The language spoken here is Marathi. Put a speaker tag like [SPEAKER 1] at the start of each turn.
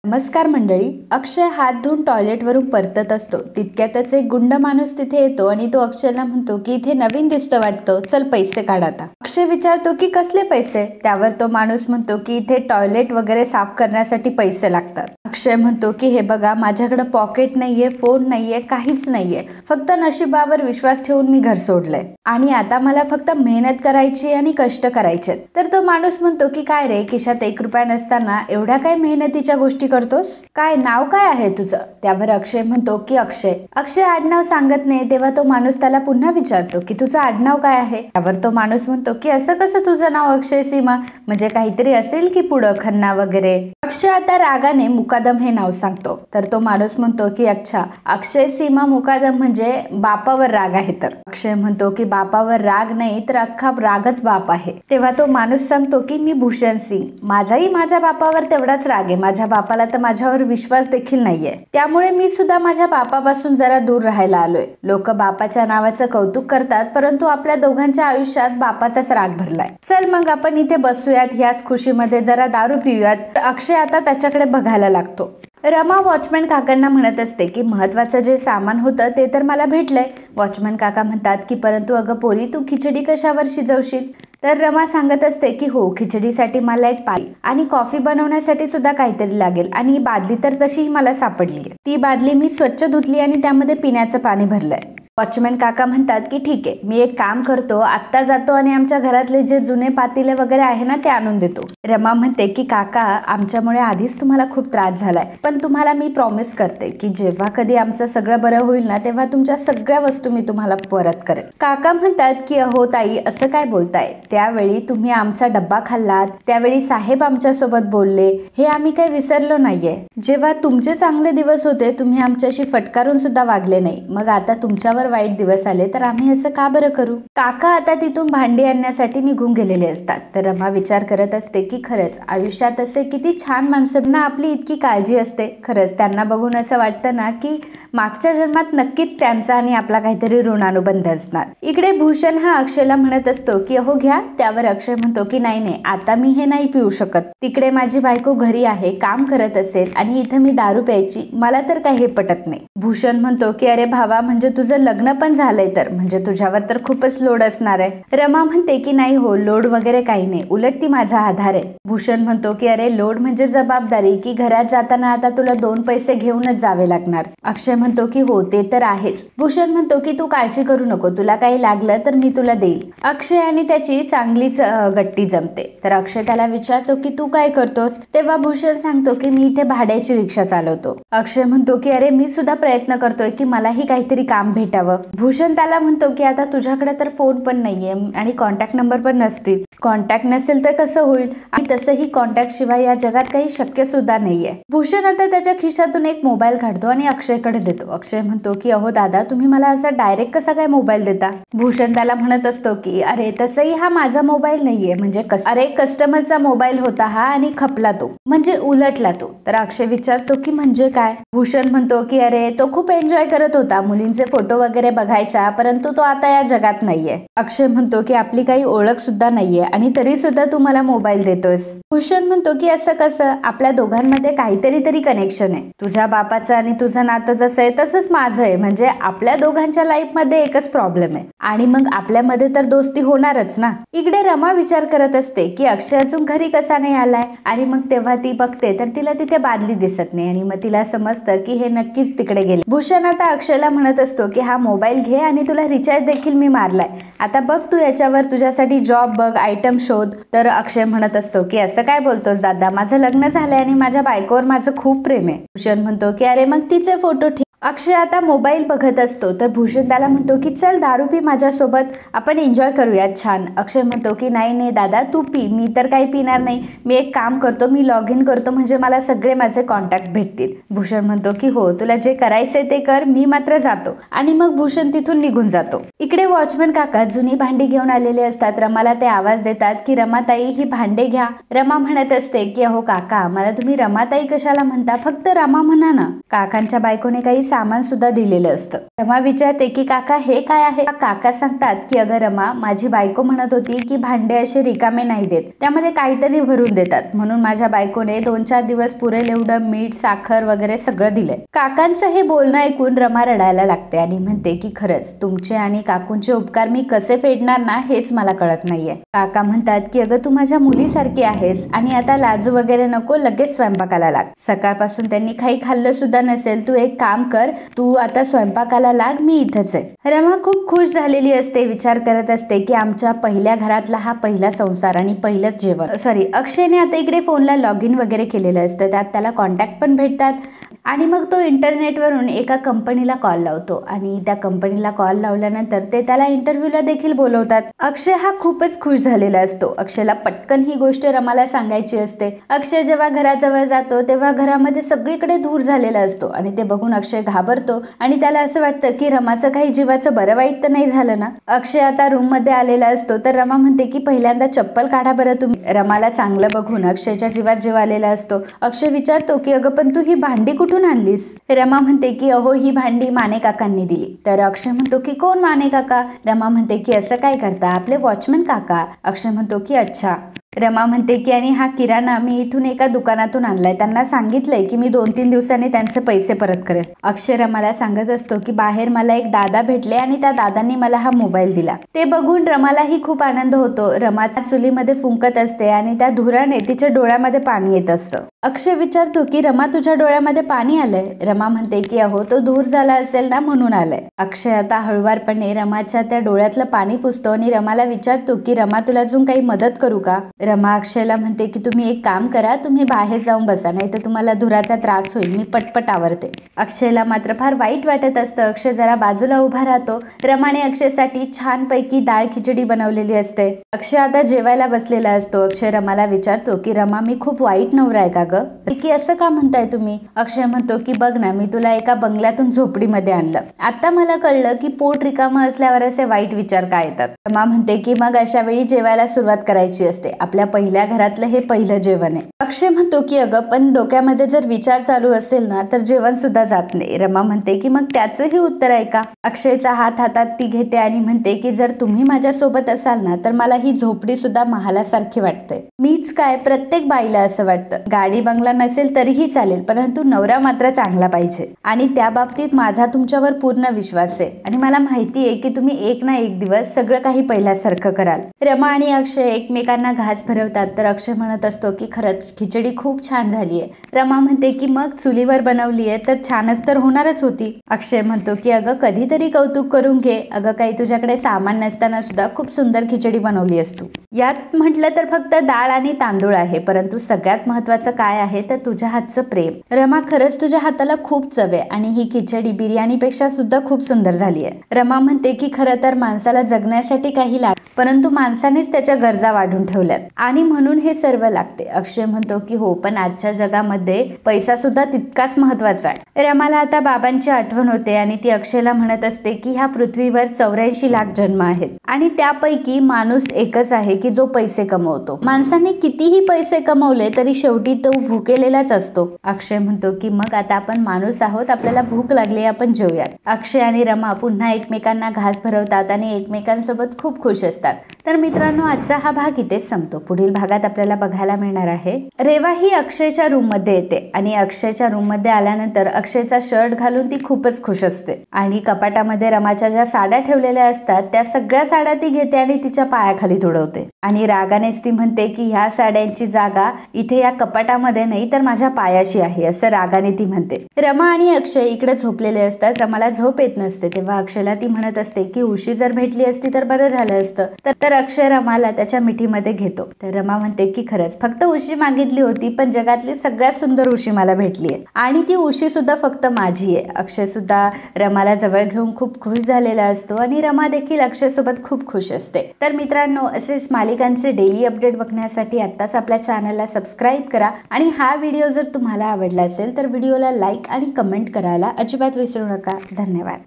[SPEAKER 1] नमस्कार मंडळी. अक्षय हात धुवून टॉयलेटवरून परतत असतो तितक्यातच एक गुंड माणूस तिथे येतो आणि तो अक्षयला म्हणतो की इथे नवीन दिसतं वाटतं, चल पैसे काढ आता. अक्षय विचारतो की कसले पैसे. त्यावर तो माणूस म्हणतो की इथे टॉयलेट वगैरे साफ करण्यासाठी पैसे लागतात. अक्षय म्हणतो की हे बघा, माझ्याकडे पॉकेट नाहीये, फोन नाहीये, काहीच नाहीये, फक्त नशिबावर विश्वास ठेवून मी घर सोडलंय आणि आता मला फक्त मेहनत करायची आणि कष्ट करायचे. तर तो माणूस म्हणतो की काय रे, खिशात 1 रुपया नसताना एवढ्या काय मेहनतीच्या गोष्टी करतोस, काय नाव काय आहे तुझं. त्यावर अक्षय म्हणतो की अक्षय. अक्षय आडनाव सांगत नाही तेव्हा तो माणूस त्याला पुन्हा विचारतो की तुझं आडनाव काय आहे. त्यावर तो माणूस म्हणतो की असं कसं तुझं नाव अक्षय सीमा, म्हणजे काहीतरी असेल की पुढं खन्ना वगैरे. अक्षय आता रागाने मुकादम हे नाव सांगतो. तर तो माणूस म्हणतो की अच्छा, अक्षय सीमा मुकादम म्हणजे बापावर राग आहे. तर अक्षय म्हणतो की बापावर राग नाही तर अख्खा रागच बाप आहे. तेव्हा तो माणूस सांगतो की मी भूषण सिंग, माझाही माझ्या बापावर तेवढाच राग आहे. माझ्या बापाला तर माझ्यावर विश्वास देखील नाहीये, त्यामुळे मी सुद्धा माझ्या बापापासून जरा दूर राहायला आलोय. लोक बापाच्या नावाचं कौतुक करतात, परंतु आपल्या दोघांच्या आयुष्यात बापाचाच राग भरलाय. चल मग आपण इथे बसूयात, ह्याच खुशीमध्ये जरा दारू पिऊयात. अक्षय आता त्याच्याकडे बघायला लागतो. रमा वॉचमॅन काकांना म्हणत असते की महत्वाचं जे सामान होतं ते तर मला भेटलंय. वॉचमॅन काका म्हणतात की परंतु अगं पोरी, तू खिचडी कशावर शिजवशील. तर रमा सांगत असते की हो, खिचडीसाठी मला एक पाली आणि कॉफी बनवण्यासाठी सुद्धा काहीतरी लागेल आणि ही बादली तर तशीही मला सापडली. ती बादली मी स्वच्छ धुतली आणि त्यामध्ये पिण्याचं पाणी भरलंय. वॉचमॅन काका म्हणतात की ठीक आहे, मी एक काम करतो, आत्ता जातो आणि आमच्या घरातले जे जुने पातेले वगैरे आहे ना ते आणून देतो. रमा म्हणते की काका, आमच्यामुळे आधीच तुम्हाला खूप त्रास झालाय, पण तुम्हाला मी प्रॉमिस करते की जेव्हा कधी आमचं सगळं बरं होईल ना तेव्हा तुमच्या सगळ्या वस्तू मी तुम्हाला परत करेन. काका म्हणतात की अहो ताई, असं काय बोलताय, त्यावेळी तुम्ही आमचा डब्बा खाल्लात, त्यावेळी साहेब आमच्या सोबत बोलले, हे आम्ही काही विसरलो नाहीये. जेव्हा तुमचे चांगले दिवस होते तुम्ही आमच्याशी फटकारून सुद्धा वागले नाही, मग आता तुमच्यावर वाईट दिवस आले तर आम्ही असं का बरं करू. काका आता तिथून भांडी आणण्यासाठी निघून गेलेले असतात. तर रमा विचार करत असते की खरंच आयुष्यात असे किती छान माणसांना आपली इतकी काळजी असते. खरंच त्यांना बघून असं वाटतं ना की मागच्या जन्मात नक्कीच त्यांचा आणि आपला काहीतरी ऋणानुबंध असणार. इकडे भूषण हा अक्षयला म्हणत असतो की अहो घ्या. त्यावर अक्षय म्हणतो की नाही नाही, आता मी हे नाही पिऊ शकत. तिकडे माझी बायको घरी आहे, काम करत असेल आणि इथं मी दारू प्यायची, मला तर काही हे पटत नाही. भूषण म्हणतो की अरे भावा, म्हणजे तुझं लग्न पण झालंय तर म्हणजे तुझ्यावर तर खूपच लोड असणार आहे. रमा म्हणते की नाही हो, लोड वगैरे काही नाही, उलट ती माझा आधार आहे. भूषण म्हणतो की अरे लोड म्हणजे जबाबदारी, की घरात जाताना आता तुला 2 पैसे घेऊनच जावे लागणार. अक्षय म्हणतो की हो ते तर आहेच. भूषण म्हणतो की तू काळजी करू नको, तुला काही लागलं तर मी तुला देईल. अक्षय आणि त्याची चांगलीच गट्टी जमते. तर अक्षय त्याला विचारतो की तू काय करतोस. तेव्हा भूषण सांगतो की मी इथे भाड्याची रिक्षा चालवतो. अक्षय म्हणतो की अरे मी सुद्धा प्रयत्न करतोय की मलाही काहीतरी काम भेटावं. भूषण त्याला म्हणतो की आता तुझ्याकडे तर फोन पण नाहीये आणि कॉन्टॅक्ट नंबर पण नसतील. कॉन्टॅक्ट नसेल तर कसं होईल, आणि तसंही कॉन्टॅक्ट शिवाय या जगात काही शक्य सुद्धा नाहीये. भूषण आता त्याच्या खिशातून एक मोबाईल काढतो आणि अक्षयकडे देतो. अक्षय म्हणतो की अहो दादा, तुम्ही मला असा डायरेक्ट कसा काय मोबाईल देता. भूषण त्याला म्हणत असतो की अरे तसंही हा माझा मोबाईल नाहीये, म्हणजे अरे कस्टमरचा मोबाईल होता हा आणि खपला तो, म्हणजे उलटला तो. तर अक्षय विचारतो की म्हणजे काय. भूषण म्हणतो की अरे तो खूप एन्जॉय करत होता, मुलींचे फोटो वगैरे बघायचा, परंतु तो आता या जगात नाहीये. अक्षय म्हणतो की आपली काही ओळख सुद्धा नाहीये आणि तरी सुद्धा तू मला मोबाईल देतोस. भूषण म्हणतो की असं कसं, आपल्या दोघांमध्ये काहीतरी तरी कनेक्शन आहे. तुझ्या बापाचं आणि तुझं नातं जसं आहे तसंच माझं आहे, म्हणजे आपल्या दोघांच्या लाईफ मध्ये एकच प्रॉब्लेम आहे आणि मग आपल्यामध्ये तर दोस्ती होणारच ना. इकडे रमा विचार करत असते की अक्षय अजून घरी कसा नाही आलाय, आणि मग तेव्हा ती बघते तर तिला तिथे बादली दिसत नाही आणि मग तिला समजतं की हे नक्कीच तिकडे गेले. भूषण आता अक्षयला म्हणत असतो की हा मोबाईल घे आणि तुला रिचार्ज देखील मी मारलाय, आता बघ तू याच्यावर तुझ्यासाठी जॉब बघ, आयटम शोध. तर अक्षय म्हणत असतो की असं काय बोलतोस दादा, माझं लग्न झालंय आणि माझ्या बायकोवर माझं खूप प्रेम आहे. भूषण म्हणतो की अरे मग तिचे फोटो ठीक. अक्षय आता मोबाईल बघत असतो तर भूषण त्याला म्हणतो की चल दारू पी माझ्यासोबत, आपण एन्जॉय करूयात छान. अक्षय म्हणतो की नाही नाही दादा तू पी, मी तर काही पिणार नाही. मी एक काम करतो, मी लॉग इन करतो, म्हणजे मला सगळे माझे कॉन्टॅक्ट भेटतील. भूषण म्हणतो की हो तुला जे करायचंय ते कर, मी मात्र जातो. आणि मग भूषण तिथून निघून जातो. इकडे वॉचमॅन काका जुनी भांडी घेऊन आलेले असतात. रमाला ते आवाज देतात की रमाताई ही भांडे घ्या. रमा म्हणत असते की अहो काका, मला तुम्ही रमाताई कशाला म्हणता, फक्त रमा म्हणा ना. काकांच्या बायकोने काही सामान सुद्धा दिलेलं असतं. रमा विचारते की काका हे काय आहे? काका सांगतात की अगं रमा, माझी बायको म्हणत होती की भांडे असे रिकामे नाही देत, त्यामध्ये काहीतरी भरून देतात, म्हणून माझ्या बायकोने 2-4 दिवस पुरेल एवढं मीठ साखर वगैरे सगळं दिलंय. काकांचं हे बोलणं ऐकून रमा रडायला लागते आणि म्हणते की खरंच तुमचे आणि काकूंचे उपकार मी कसे फेडणार ना हेच मला कळत नाहीये. काका म्हणतात की अगं तू माझ्या मुलीसारखी आहेस आणि आता लाजू वगैरे नको, लगेच स्वयंपाकाला लाग. सकाळपासून त्यांनी काही खाल्लं सुद्धा नसेल, तू एक काम कर, तू आता स्वयंपाकाला लाग, मी इथंच आहे. रमा खूप खुश झालेली असते, विचार करत असते की आमच्या पहिल्या घरातला हा पहिला संसार आणि पहिलंच जेवण. अक्षयने आता इकडे फोनला लॉग इन वगैरे केलेलं असतं, त्यात त्याला कॉन्टॅक्ट पण भेटतात आणि मग तो इंटरनेटवरून एका कंपनीला कॉल लावतो आणि त्या कंपनीला कॉल लावल्यानंतर ते त्याला इंटरव्ह्यूला देखील बोलवतात. अक्षय हा खूपच खुश झालेला असतो. अक्षयला पटकन ही गोष्ट रमाला सांगायची असते. अक्षय जेव्हा घराजवळ जातो तेव्हा घरामध्ये सगळीकडे धूर झालेला असतो आणि ते बघून अक्षय घाबरतो आणि त्याला असं वाटतं की रमाचं काही जीवाचं बरं वाईट तर नाही झालं ना. अक्षय आता रूम मध्ये आलेला असतो तर रमा म्हणते की पहिल्यांदा चप्पल काढा बरं तुम्ही. रमाला चांगलं बघून अक्षयच्या जीवात जीव आलेला असतो. अक्षय विचारतो की अगं पण तू ही भांडी कुठून आणलीस? रमा म्हणते की अहो ही भांडी माने काकांनी दिली. तर अक्षय म्हणतो की कोण माने काका? रमा म्हणते की असं काय करता, आपले वॉचमॅन काका. अक्षय म्हणतो की अच्छा. रमा म्हणते की आणि हा किराणा मी इथून एका दुकानातून आणलाय, त्यांना सांगितलंय की मी 2-3 दिवसांनी त्यांचे पैसे परत करेल. अक्षय रमाला सांगत असतो की बाहेर मला एक दादा भेटले आणि त्या दादांनी मला हा मोबाईल दिला. ते बघून रमालाही खूप आनंद होतो. रमाच्या चुलीमध्ये फुंकत असते आणि त्या धुराने तिच्या डोळ्यामध्ये पाणी येत असतं. अक्षय विचारतो की रमा तुझ्या डोळ्यामध्ये पाणी आलंय? रमा म्हणते की अहो तो धूर झाला असेल ना म्हणून आलंय. अक्षय आता हळुवारपणे रमाच्या त्या डोळ्यातलं पाणी पुसतो आणि रमाला विचारतो की रमा तुला अजून काही मदत करू का? रमा अक्षयला म्हणते की तुम्ही एक काम करा, तुम्ही बाहेर जाऊन बसा, नाही तर तुम्हाला धुराचा त्रास होईल, मी पटपट आवरते. अक्षयला मात्र फार वाईट वाटत असतं. अक्षय जरा बाजूला उभा राहतो. रमाने अक्षयसाठी छानपैकी डाळ खिचडी बनवलेली असते. अक्षय आता जेवायला बसलेला असतो. अक्षय रमाला विचारतो की रमा मी खूप वाईट नवरा आहे का ग? की असं का म्हणताय तुम्ही? अक्षय म्हणतो की बघ ना, मी तुला एका बंगल्यातून झोपडीमध्ये आणलं, आता मला कळलं की पोट रिकामं असल्यावर असे वाईट विचार काय येतात. रमा म्हणते की मग अशा वेळी जेवायला सुरुवात करायची असते, आपल्या पहिल्या घरातलं हे पहिलं जेवण आहे. अक्षय म्हणतो की अगं पण डोक्यामध्ये जर विचार चालू असेल ना तर जेवण सुद्धा जात नाही. रमा म्हणते की मग त्याचंही उत्तर आहे का? अक्षयचा हात हातात ती घेते आणि म्हणते की जर तुम्ही माझ्या सोबत असाल ना तर मला ही झोपडी सुद्धा महालासारखी वाटते. मीच काय, प्रत्येक बाईला असं वाटतं. गाडी बंगला नसेल तरीही चालेल, परंतु नवरा मात्र चांगला पाहिजे आणि त्या बाबतीत माझा तुमच्यावर पूर्ण विश्वास आहे आणि मला माहिती आहे की तुम्ही एक ना एक दिवस सगळं काही पहिल्यासारखं कराल. रमा आणि अक्षय एकमेकांना घास भरवतात तर अक्षय म्हणत असतो की खरंच खिचडी खूप छान झालीये. रमा म्हणते की मग चुलीवर बनवलीये तर छानच तर होणारच होती. अक्षय म्हणतो की अगं कधीतरी कौतुक करून घे, अगं काही तुझ्याकडे सामान नसताना सुद्धा खूप सुंदर खिचडी बनवली असतो. यात म्हटलं तर फक्त डाळ आणि तांदूळ आहे, परंतु सगळ्यात महत्वाचं काय आहे तर तुझ्या हातचं प्रेम. रमा खरंच तुझ्या हाताला खूप चव आहे आणि ही खिचडी बिर्याणीपेक्षा सुद्धा खूप सुंदर झाली आहे. रमा म्हणते की खरं तर माणसाला जगण्यासाठी काही लागत, परंतु माणसानेच त्याच्या गरजा वाढून ठेवल्यात आणि म्हणून हे सर्व लागते. अक्षय म्हणतो की हो, पण आजच्या जगामध्ये पैसा सुद्धा तितकाच महत्वाचा आहे. रमाला आता बाबांची आठवण होते आणि ती अक्षयला म्हणत असते की ह्या पृथ्वीवर 84 लाख जन्म आहेत आणि त्यापैकी माणूस एकच आहे की जो पैसे कमवतो. माणसाने कितीही पैसे कमवले तरी शेवटी तो भुकेलेलाच असतो. अक्षय म्हणतो की मग आता आपण माणूस आहोत, आपल्याला भूक लागली, आपण जेवूयात. अक्षय आणि रमा पुन्हा एकमेकांना घास भरवतात आणि एकमेकांसोबत खूप खुश असतात. तर मित्रांनो, आजचा हा भाग इथेच संपतो. पुढील भागात आपल्याला बघायला मिळणार आहे रेवा ही अक्षयच्या रूम मध्ये येते आणि अक्षयच्या रूम मध्ये आल्यानंतर अक्षयचा शर्ट घालून ती खूपच खुश असते आणि कपाटामध्ये रमाच्या ज्या साड्या ठेवलेल्या असतात त्या सगळ्या साड्या ती घेते आणि तिच्या पायाखाली तुडवते आणि रागानेच ती म्हणते की ह्या साड्यांची जागा इथे या कपाटामध्ये नाही तर माझ्या पायाशी आहे, असं रागाने ती म्हणते. रमा आणि अक्षय इकडे झोपलेले असतात. रमाला झोप येत नसते तेव्हा अक्षयला ती म्हणत असते की उशी जर भेटली असती तर बरं झालं असतं. तर अक्षय रमाला त्याच्या मिठीमध्ये घेतो. तर रमा म्हणते की खरंच फक्त उशी मागितली होती पण जगातली सगळ्यात सुंदर उशी मला भेटली आहे आणि ती उशी सुद्धा फक्त माझी आहे. अक्षय सुद्धा रमाला जवळ घेऊन खूप खुश झालेला असतो आणि रमा देखील अक्षय सोबत खूप खुश असते. तर मित्रांनो, असेच मालिकांचे डेली अपडेट बघण्यासाठी आत्ताच आपल्या चॅनलला सबस्क्राईब करा आणि हा व्हिडिओ जर तुम्हाला आवडला असेल तर व्हिडिओला लाईक आणि कमेंट करायला अजिबात विसरू नका. धन्यवाद.